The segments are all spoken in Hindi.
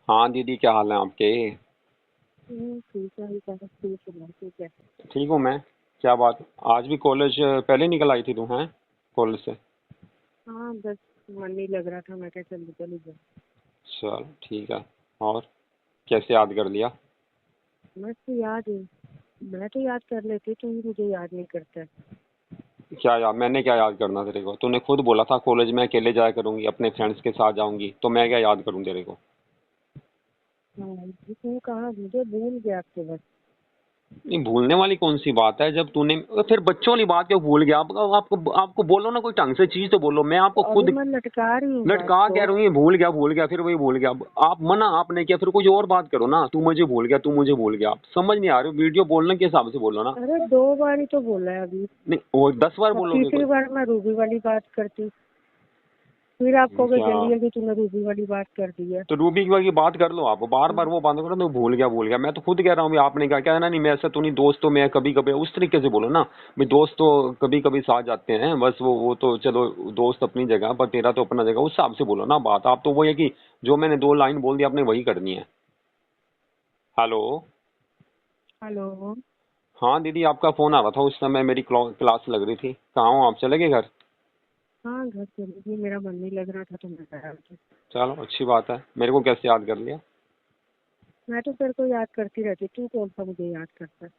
हाँ दीदी, क्या हाल है आपके? ठीक है ही कर ठीक है ठीक है। ठीक हूँ मैं। क्या बात, आज भी कॉलेज पहले निकल आई थी तू? हैं, कॉलेज से? हाँ बस मन नहीं लग रहा था, मैं क्या चल चली जाऊँ। चल ठीक है। और कैसे याद कर लिया? बस तो याद है, मैं तो याद कर लेती, तू ही मुझे याद नहीं करता है। क्या याद, मैंने क्या याद करना तेरे को? तूने खुद बोला था कॉलेज में अकेले जाया करूंगी, अपने फ्रेंड्स के साथ जाऊंगी, तो मैं क्या याद करूं तेरे को? हाँ ये तू कहा, मुझे भूल गया अब तो बस। नहीं, भूलने वाली कौन सी बात है? जब तूने फिर बच्चों वाली बात क्यों भूल गया? आपको आपको बोलो ना, कोई ढंग से चीज तो बोलो। मैं तो आपको अभी खुद मैं लटका रही हूँ बात लटका को। कह रही हूँ, भूल गया भूल गया, फिर वही भूल गया। अब आप मना आपने किया, फिर कुछ और बात करो ना। तू मुझे भूल गया, तू मुझे भूल गया, आप समझ नहीं आ रही हो? वीडियो बोलने के हिसाब से बोलो ना। अरे 2 बार ही तो बोला है अभी। नहीं, वो 10 बार अब बोलोगे तीसरी कोई? बार मैं रूबी वाली बात करती, फिर आप कहोगे क्या? जल्दी है कि तूने रूबी वाली बात कर दी है। तो रूबी की बात कर लो आप, बार बार वो बात करो तो भूल गया भूल गया। मैं तो खुद कह रहा हूँ भी, आपने क्या कहना नहीं, मैं ऐसा तो नहीं, दोस्त तो मैं कभी कभी उस तरीके से बोलो ना। भाई दोस्त तो कभी कभी साथ जाते हैं बस, वो तो चलो, दोस्त अपनी जगह पर, तेरा तो अपना जगह, उस हिसाब से बोलो ना बात। आप तो वो है कि जो मैंने 2 लाइन बोल दी आपने वही करनी है। हेलो। हेलो। हाँ दीदी, आपका फोन आ रहा था उस समय, मेरी क्लास लग रही थी। कहाँ हो आप, चले गए घर? हाँ घर चली गई, मेरा मन नहीं लग रहा था तो मैं घर आ गई। चलो अच्छी बात है। मेरे को कैसे याद कर लिया? मैं तो तेरे को याद करती रहती, तू कौन सा मुझे याद करता है।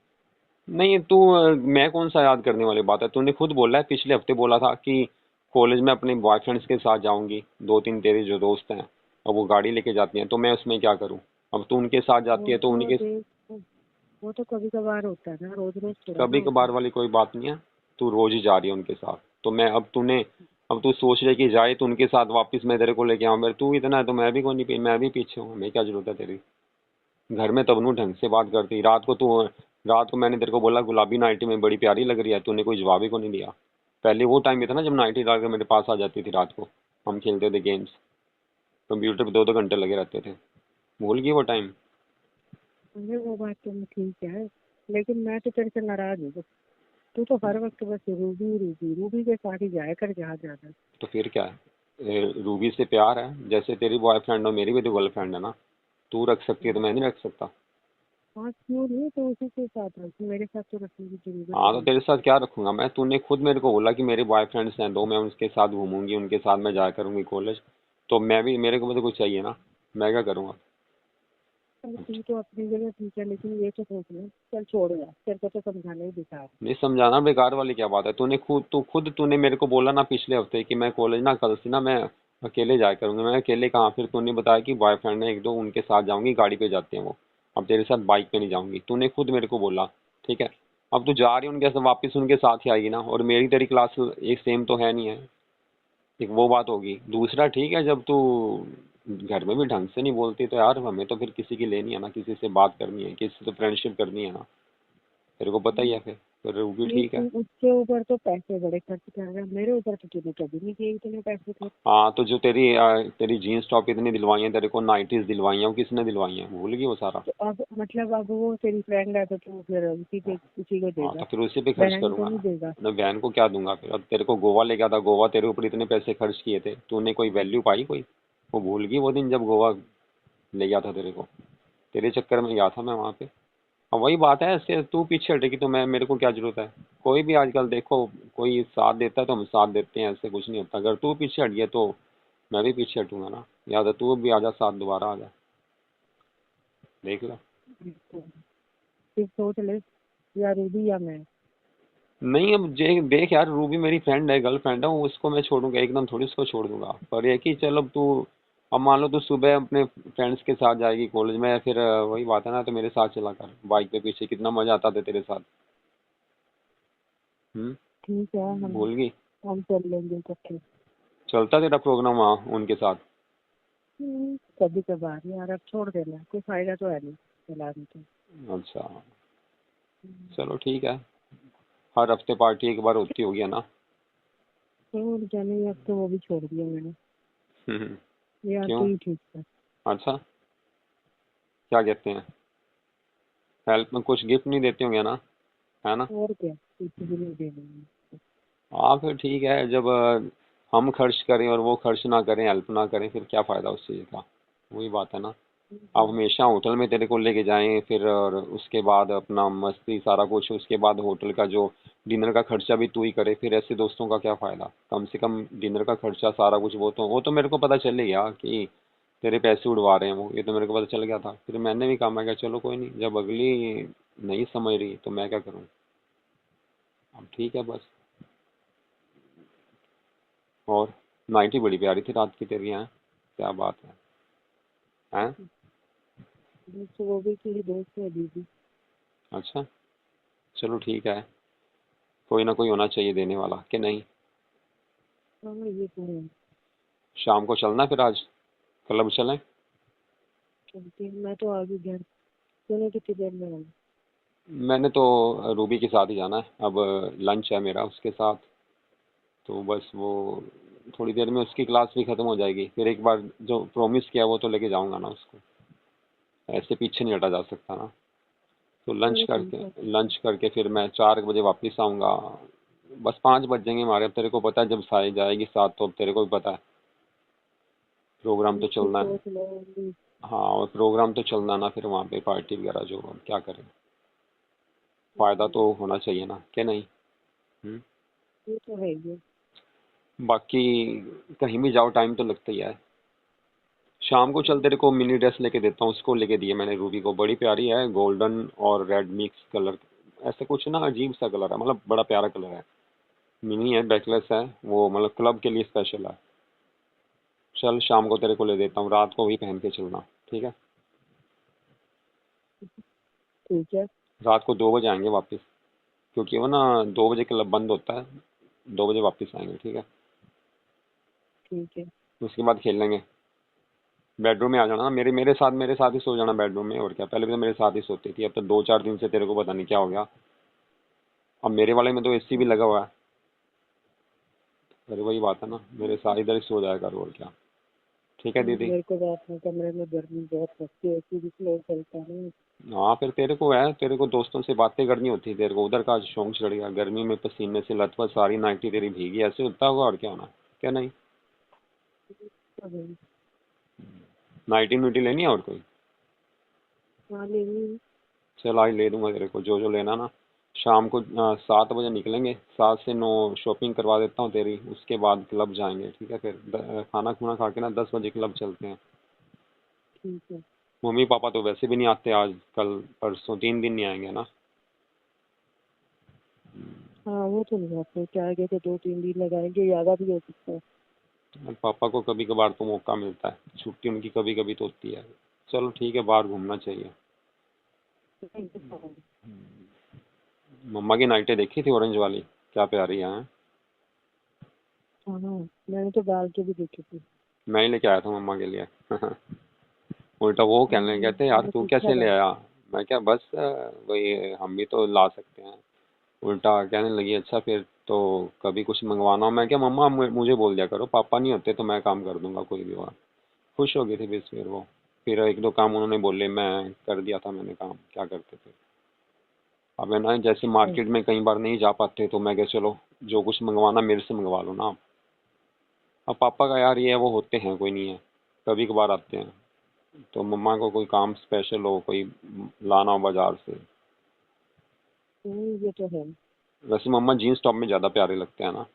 नहीं तू मैं कौन सा याद करने वाली बात है? तूने खुद बोला है, पिछले हफ्ते बोला था कि कॉलेज में अपने बॉयफ्रेंड्स के साथ जाऊंगी, 2-3 तेरे जो दोस्त हैं, अब वो गाड़ी लेके जाती हैं, तो मैं उसमें क्या करूं? अब तू उनके साथ जाती वो है तो तो उन्हीं के। देख, वो तो कभी कभार होता है ना, रोज रोज थोड़ा ना कभी होता है। कभार वाली कोई बात नहीं है। तू रोज ही जा रही है उनके साथ, तो मैं अब तू सोच रही कि जाए तो उनके साथ वापस मैं तेरे को लेके आऊं? मेरे तू इतना है तो मैं भी कोई नहीं, मैं भी पीछे हूँ, मैं क्या जरूरत है तेरी? घर में तब नू ढंग से बात करती। रात को मैंने तेरे को बोला गुलाबी नाइटी में बड़ी प्यारी लग रही है, तूने कोई जवाब ही को नहीं दिया। पहले वो टाइम भी था ना जब नाइटी डाल के मेरे पास आ जाती थी रात को, हम खेलते थे गेम्स, कंप्यूटर पे 2-2 घंटे लगे रहते थे। भूल गई वो टाइम? अरे वो बात तो ठीक है, लेकिन मैं तो तेरे से नाराज हूँ। तू तो हर वक्त बस रूबी रूबी रूबी के साथ ही जाया कर जहाँ जाना है। तो फिर क्या है? रूबी से प्यार है, जैसे तेरी बॉयफ्रेंड हो मेरी भी तो गर्लफ्रेंड है ना। तू रख सकती है तो मैं नहीं रख सकता? हाँ क्यों नहीं, तो उसी के साथ रख, मेरे साथ तो रखने की जरूरत ही हाँ, तो नहीं। तेरे साथ क्या रखूंगा मैं? तूने खुद मेरे को बोला कि मेरे बॉयफ्रेंड्स हैं 2, मैं उनके साथ घूमूंगी, उनके साथ मैं जाया करूंगी कॉलेज, तो मैं भी, मेरे को भी तो कुछ चाहिए ना। मैं क्या करूँगा? चल तू तो अपनी जगह ठीक है, लेकिन ये तो सोच ले, चल छोड़ यार, तेरे को तो समझाना ही बेकार है। नहीं समझाना बेकार वाली क्या बात है? तूने मेरे को बोला ना पिछले हफ्ते कि मैं कॉलेज ना, कल से ना मैं अकेले जाया करूंगी। मैं अकेले कहाँ? फिर तूने बताया कि बॉयफ्रेंड है 1-2, उनके साथ जाऊंगी, गाड़ी पे जाते हैं वो। अब तेरे साथ बाइक पे नहीं जाऊंगी, तूने खुद मेरे को बोला। ठीक है। अब तू जा रही है उनके साथ, वापस उनके साथ ही आएगी ना, और मेरी तेरी क्लास एक सेम तो है नहीं है। एक वो बात होगी। दूसरा ठीक है, जब तू घर में भी ढंग से नहीं बोलती तो यार, हमें तो फिर किसी की लेनी है ना, किसी से बात करनी है, किसी से फ्रेंडशिप करनी है ना। तेरे को पता ही है फिर। तो वो भी नहीं ठीक तू है। उसके ऊपर तो पैसे बड़े खर्च कर रहा है, मेरे ऊपर तो तूने कभी नहीं किए इतने पैसे खर्च। हाँ, तो जो तेरी जीन्स टॉप इतनी दिलवाई है तेरे को, नाइटीज दिलवाई हैं, वो किसने दिलवाई हैं? भूल गई वो सारा? तो अब मतलब अब वो तेरी फ्रेंड है तो तू फिर उसी को हाँ, देगा, तो फिर उसी पे खर्च बहन को करूंगा नहीं ना। देगा। अपने बहन को क्या दूंगा फिर? अब तेरे को गोवा ले गया था, गोवा तेरे ऊपर इतने पैसे खर्च किए थे, तूने कोई वैल्यू पाई कोई? वो भूल गई वो दिन जब गोवा ले गया था तेरे को? तेरे चक्कर में गया था मैं वहाँ पे। अब वही बात है, ऐसे तू पीछे हटेगी तो मैं, मेरे को क्या जरूरत है? कोई भी आजकल देखो, कोई साथ देता है तो हम साथ देते हैं, ऐसे कुछ नहीं होता। अगर तू पीछे हट गया तो मैं भी पीछे हटूंगा ना। याद है, तू भी आजा साथ, दोबारा आजा, देख लो। फिर सोच ले, या रूबी या मैं। नहीं, अब देख यार, रूबी मेरी फ्रेंड है, गर्लफ्रेंड है, उसको मैं छोड़ूंगा एकदम थोड़ी, उसको छोड़ दूंगा। पर ये कि चल, अब मान लो तू सुबह अपने फ्रेंड्स के साथ जाएगी कॉलेज में, फिर वही बात है ना, तो मेरे साथ चला कर बाइक पे पीछे, कितना मजा आता था तेरे साथ। ठीक है, भूल गई? हम चल लेंगे इकट्ठे। चलता तेरा प्रोग्राम वहाँ उनके साथ? कभी कभार यार, अब छोड़ देना, कोई फायदा तो है नहीं चलाने तो। अच्छा, चलो ठीक है। हर हफ्ते पार्टी एक बार होती होगी, है ना? और जाने, अब तो वो भी छोड़ दिया मैंने। यार तू क्यों? ही ठीक है। अच्छा, क्या कहते हैं? हेल्प में कुछ गिफ्ट नहीं देते होंगे ना, है ना? और क्या, कुछ भी नहीं देना। हाँ फिर ठीक है, जब हम खर्च करें और वो खर्च ना करें, हेल्प ना करें, फिर क्या फ़ायदा उस चीज़ का? वही बात है ना। अब हमेशा होटल में तेरे को लेके जाएं फिर, और उसके बाद अपना मस्ती सारा कुछ, उसके बाद होटल का जो डिनर का खर्चा भी तू ही करे, फिर ऐसे दोस्तों का क्या फायदा। कम से कम डिनर का खर्चा सारा कुछ वो तो मेरे को पता चल ही गया कि तेरे पैसे उड़वा रहे हैं वो, ये तो मेरे को पता चल गया था। फिर मैंने भी कहा, मैं क्या चलो कोई नहीं, जब अगली नहीं समझ रही तो मैं क्या करूँ। अब ठीक है बस। और नाइटी बड़ी प्यारी थी रात की तेरी, हैं क्या बात है। हैं? तो वो भी तेरी दोस्त है दीदी। अच्छा, चलो ठीक है, कोई ना कोई होना चाहिए देने वाला कि नहीं। हाँ ये तो है। शाम को चलना फिर, आज क्लब चलें। चलते हैं, मैं तो आ गई घर। तूने कितनी देर में आना? मैंने तो रूबी के साथ ही जाना है अब, लंच है मेरा उसके साथ, तो बस वो थोड़ी देर में उसकी क्लास भी ख़त्म हो जाएगी, फिर एक बार जो प्रॉमिस किया वो तो लेके जाऊंगा ना उसको, ऐसे पीछे नहीं हटा जा सकता ना। तो चलो ठीक है। लंच करके फिर मैं 4 बजे वापस आऊँगा। बस 5 बज जाएंगे हमारे, अब तेरे को पता है जब साई जाएगी साथ, तो अब तेरे को भी पता है प्रोग्राम तो फिर चलना है। सोच लो। हाँ, और प्रोग्राम तो चलना ना, फिर वहाँ पे पार्टी वगैरह जो, हम क्या करें। फ़ायदा तो होना चाहिए ना कि नहीं। हम्म? ये तो है ही। बाकी कहीं भी जाओ टाइम तो लगता ही है। शाम को चल, तेरे को मिनी ड्रेस लेके देता हूँ, उसको लेके दी है मैंने रूबी को, बड़ी प्यारी है, गोल्डन और रेड मिक्स कलर, ऐसे कुछ ना अजीब सा कलर है, मतलब बड़ा प्यारा कलर है, मिनी है, बैकलेस है वो, मतलब क्लब के लिए स्पेशल है। चल शाम को तेरे को ले देता हूँ, रात को वही पहन के चलना, ठीक है। ठीक है। रात को 2 बजे आएंगे वापस, क्योंकि वो ना 2 बजे क्लब बंद होता है, 2 बजे वापस आएंगे, ठीक है। ठीक है। उसके बाद खेल लेंगे। बेडरूम में आ जाना ना, मेरे साथ ही सो जाना बेडरूम में, और क्या, पहले भी तो मेरे साथ ही सोती थी, अब तो 2-4 दिन से तेरे को पता नहीं क्या हो गया। अब मेरे वाले में तो एसी भी लगा हुआ है। अरे वही बात है ना, मेरे साथ इधर ही सो जाया कर, और क्या। ठीक है दीदी। मेरे को तो अपने कमरे में गर्मी बहुत लगती है, ऐसी भी स्लो चलता नहीं। हाँ, फिर तेरे को दोस्तों से बातें करनी होती है, तेरे को उधर का शौक चढ़ गया, गर्मी में पसीने से लथपथ, सारी नाइटी तेरी भीगी, ऐसे होता होगा और क्या होना, क्या नहीं। अभी नाइटी नुइटी लेनी है और कोई। हाँ लेनी। चल आज ले दूंगा तेरे को जो जो लेना ना। शाम को 7 बजे निकलेंगे, 7 से 9 शॉपिंग करवा देता हूँ तेरी, उसके बाद क्लब जाएंगे, ठीक है। फिर खाना खुना खा के ना 10 बजे क्लब चलते हैं। ठीक है। मम्मी पापा तो वैसे भी नहीं आते, आज कल परसों 3 दिन नहीं आएंगे ना। हाँ वो तो नहीं आते, क्या आगे तो 2-3 दिन लगाएंगे, ज्यादा भी हो सकता है। और पापा को कभी कभार तो मौका मिलता है, छुट्टी उनकी कभी कभी तो होती है। चलो ठीक है, बाहर घूमना चाहिए। मम्मा की नाइटें देखी थी ऑरेंज वाली, क्या प्यारी है, हैं? हाँ हाँ, मैंने तो डाल के भी देखी थी। मैं ही लेके आया था मम्मा के लिए। उल्टा वो कहने लगे, कहते यार मैंने तू पूछा कैसे ले था। आया। मैं क्या बस वही हम भी तो ला सकते हैं। उल्टा कहने लगी, अच्छा फिर तो कभी कुछ मंगवाना हो। मैं क्या मम्मा मुझे बोल दिया करो, पापा नहीं होते तो मैं काम कर दूंगा कोई भी हुआ। खुश हो गई थी बस, फिर वो फिर एक दो काम उन्होंने बोले, मैं कर दिया था मैंने काम, क्या करते थे। अब है ना, जैसे अच्छा। मार्केट में कई बार नहीं जा पाते तो मैं क्या, चलो जो कुछ मंगवाना मेरे से मंगवा लो ना आप। अब पापा का यार ये है, वो होते हैं कोई नहीं है, कभी कभार आते हैं। तो मम्मा को कोई काम स्पेशल हो, कोई लाना हो बाजार से। ये तो है। वैसे मम्मा जीन्स टॉप में ज़्यादा प्यारे लगते हैं ना।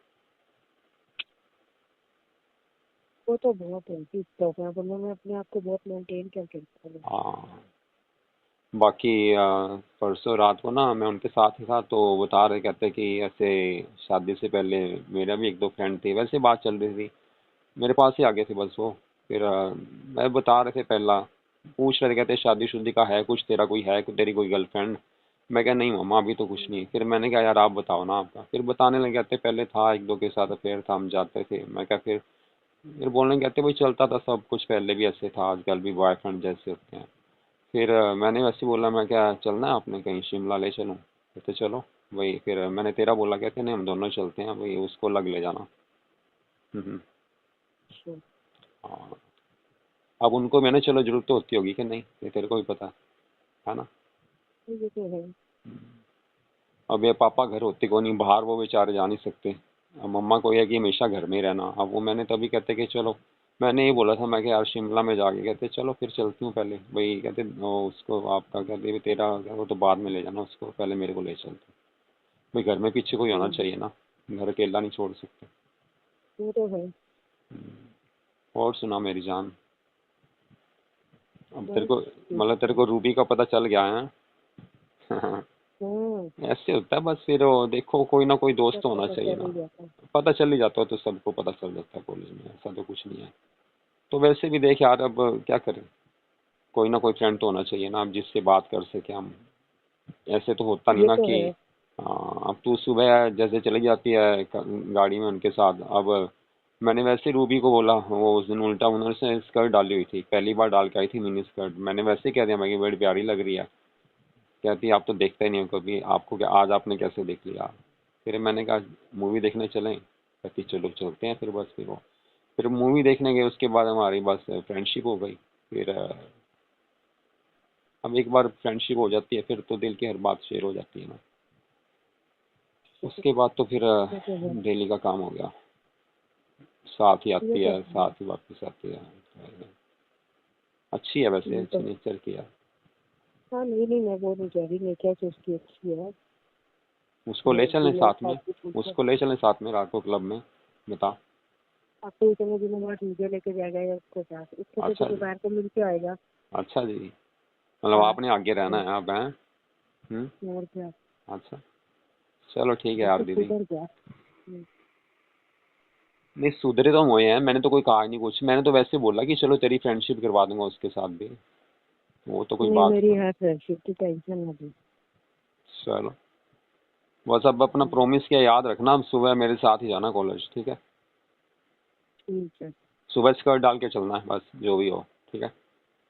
वो तो बहुत है कि तो मैं अपने आप को बहुत मेंटेन करके रखता हूँ। हाँ। बाकी परसों रात को ना मैं उनके साथ ही था, तो बता रहे, कहते कि ऐसे शादी से पहले मेरा भी एक दो फ्रेंड थे, वैसे बात चल रही थी, मेरे पास ही आ गए थे बस वो। फिर मैं बता रहे थे पहला, पूछ रहे थे, कहते शादी शुदी का है कुछ, तेरा कोई है, तेरी कोई गर्लफ्रेंड। मैं क्या नहीं मम्मा अभी तो कुछ नहीं। फिर मैंने कहा यार आप बताओ ना आपका, फिर बताने लगे, कहते पहले था एक दो के साथ अफेयर था, हम जाते थे। मैं क्या, फिर बोलने कहते भाई चलता था सब कुछ, पहले भी ऐसे था, आजकल भी बॉयफ्रेंड जैसे होते हैं। फिर मैंने वैसे बोला, मैं क्या चलना है आपने कहीं, शिमला ले चलूँ, कहते चलो। वही फिर मैंने तेरा बोला, कहते नहीं हम दोनों चलते हैं, वही उसको लग ले जाना। हम्म। अच्छा। हाँ। अब उनको मैंने, चलो जरूरत तो होती होगी कि नहीं, ये तेरे को भी पता है ना। ये तो है। अब ये पापा घर होते को नहीं, बाहर वो बेचारे जा नहीं सकते। अब मम्मा को यह है कि हमेशा घर में ही रहना। अब वो मैंने तभी कहते कि चलो मैंने ये बोला था, मैं कि यार शिमला में जाके, कहते चलो फिर चलती हूँ पहले भाई, कहते उसको आपका कहते भी तेरा वो तो बाद में ले जाना, उसको पहले मेरे को ले चलते भाई, घर में पीछे कोई होना चाहिए ना, घर अकेला नहीं छोड़ सकते। वो तो है। और सुना मेरी जान, अब तेरे बस को ठीक मतलब तेरे है। को रूबी का पता चल गया है? हाँ, ऐसे होता है बस, फिर देखो कोई ना कोई तो दोस्त होना पता चाहिए चल ना। ही जाता है। पता चल ही जाता है, तो सबको पता चल जाता है कॉलेज में, ऐसा तो कुछ नहीं है। तो वैसे भी देख यार, अब क्या करें, कोई ना कोई फ्रेंड तो होना चाहिए ना, अब जिससे बात कर सके हम। ऐसे तो होता नहीं ये ना तो कि है। अब तू सुबह जैसे चली जाती है गाड़ी में उनके साथ। अब मैंने वैसे रूबी को बोला, वो उस दिन उल्टा उन्होंने स्कर्ट डाली हुई थी, पहली बार डाल के आई थी मिनी स्कर्ट, मैंने वैसे ही कह दिया मैं कि बड़ी प्यारी लग रही है। कहती आप तो देखते ही नहीं हो कभी, आपको क्या आज आपने कैसे देख लिया। फिर मैंने कहा मूवी देखने चलें, कहती चलो चलते हैं, फिर बस फिर वो फिर मूवी देखने गए, उसके बाद हमारी बस फ्रेंडशिप हो गई। फिर अब एक बार फ्रेंडशिप हो जाती है फिर तो दिल की हर बात शेयर हो जाती है ना। उसके बाद तो फिर ये तो है। डेली का काम हो गया, साथ ही ये आती तो है है। साथ ही वापस आती है। अच्छी है वैसे, ये तो अच्छी है। नेचर की है। हाँ, नहीं नहीं, मैं वो नहीं कह रही, मैं क्या उसकी अच्छी है। उसको ले लड़की चलें मेरे साथ साथ में, भी ठीक है। उसको ले चलें साथ में रात को क्लब में, बता। अब तो इतने दिनों बाद मुझे लेके जाएगा या उसके साथ, उसके तो अच्छा जी। दोपहर को मिल के आएगा। अच्छा जी, मतलब हाँ। आपने आगे रहना तो है आप हैं? और क्या। अच्छा, चलो ठीक है वो यार तो दीदी। सुधर गया। नहीं सुधरे तो हुए हैं, मैंने तो कोई कहा ही नहीं कुछ, मैंने तो वैसे बोला कि चलो तेरी फ्रेंडशिप करवा दूंगा उसके साथ भी, वो तो कोई नहीं, बात मेरी थोड़ी। है फ्रेंडशिप की, टेंशन मत ली। चलो, बस अब अपना प्रॉमिस किया याद रखना, अब सुबह मेरे साथ ही जाना कॉलेज, ठीक है? ठीक है। सुबह स्कर्ट डाल के चलना है बस, जो भी हो, ठीक है?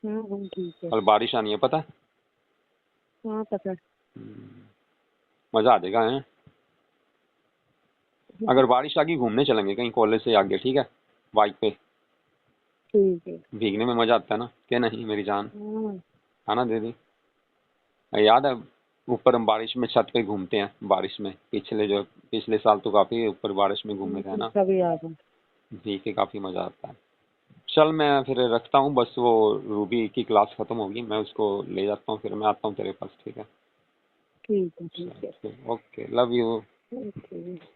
हाँ हाँ, ठीक है। कल बारिश आनी है पता है? हाँ, पता है। मजा आ जाएगा है। अगर बारिश आ गई घूमने चलेंगे कहीं कॉलेज से आगे, ठीक है? बाइक पे, ठीक है। भीगने में मजा आता है ना, क्या नहीं मेरी जान? हाँ। है ना दीदी? याद है ऊपर हम बारिश में छत पे घूमते हैं बारिश में, पिछले साल तो काफी ऊपर बारिश में घूमे थे, है ना? सभी याद है। भीग के काफी मजा आता है। चल मैं फिर रखता हूँ, बस वो रूबी की क्लास खत्म होगी, मैं उसको ले जाता हूँ, फिर मैं आता हूँ तेरे पास, ठीक है? ठीक है। ठीक है। चल ओके, लव यू। ओके।